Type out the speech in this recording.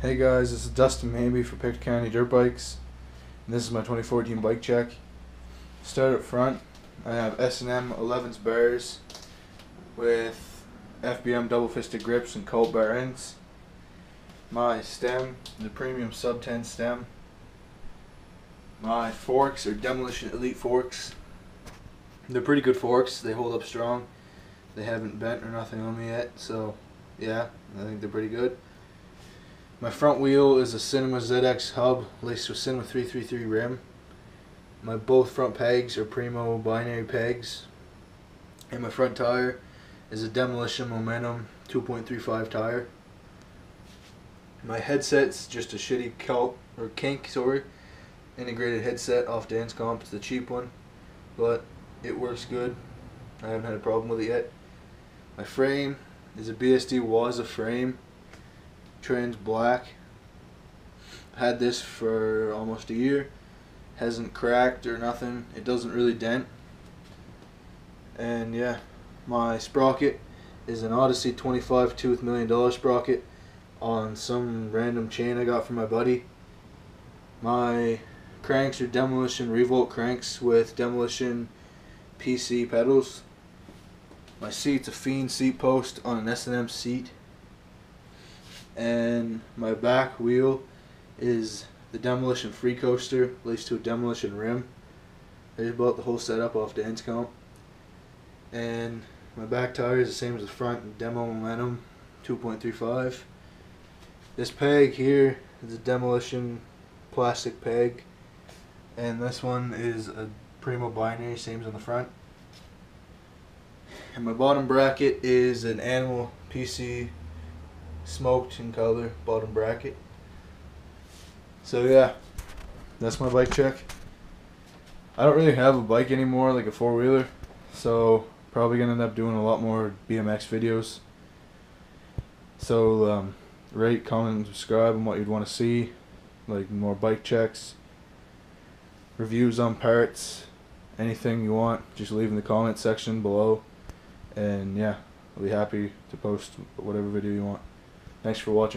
Hey guys, this is Dustin Mabey for Pictou County Dirt Bikes, and this is my 2014 bike check. Start up front, I have S&M 11s bars with FBM double fisted grips and Colt bar ends. My stem, the premium sub 10 stem. My forks are Demolition Elite forks. They're pretty good forks, they hold up strong. They haven't bent or nothing on me yet, so yeah, I think they're pretty good. My front wheel is a Cinema ZX hub laced with Cinema 333 rim. My both front pegs are Primo binary pegs. And my front tire is a Demolition Momentum 2.35 tire. My headset's just a shitty kink integrated headset off Dan's Comp. It's the cheap one, but it works good. I haven't had a problem with it yet. My frame is a BSD WZA frame. Trans black. Had this for almost a year. Hasn't cracked or nothing. It doesn't really dent. And yeah, my sprocket is an Odyssey 25 tooth $1 million sprocket on some random chain I got from my buddy. My cranks are Demolition Revolt cranks with Demolition PC pedals. My seat's a Fiend seat post on an S&M seat. And my back wheel is the Demolition Free Coaster laced to a Demolition rim. I just bought the whole setup off Dan's Comp. And my back tire is the same as the front, Demo Momentum 2.35. This peg here is a Demolition plastic peg, and this one is a Primo binary, same as on the front. And my bottom bracket is an Animal PC smoked in color bottom bracket. So yeah, that's my bike check. I don't really have a bike anymore, like a four-wheeler, so probably gonna end up doing a lot more BMX videos. So rate, comment, and subscribe on what you'd want to see, like more bike checks, reviews on parts, anything you want, just leave in the comment section below, and yeah, I'll be happy to post whatever video you want. Thanks for watching.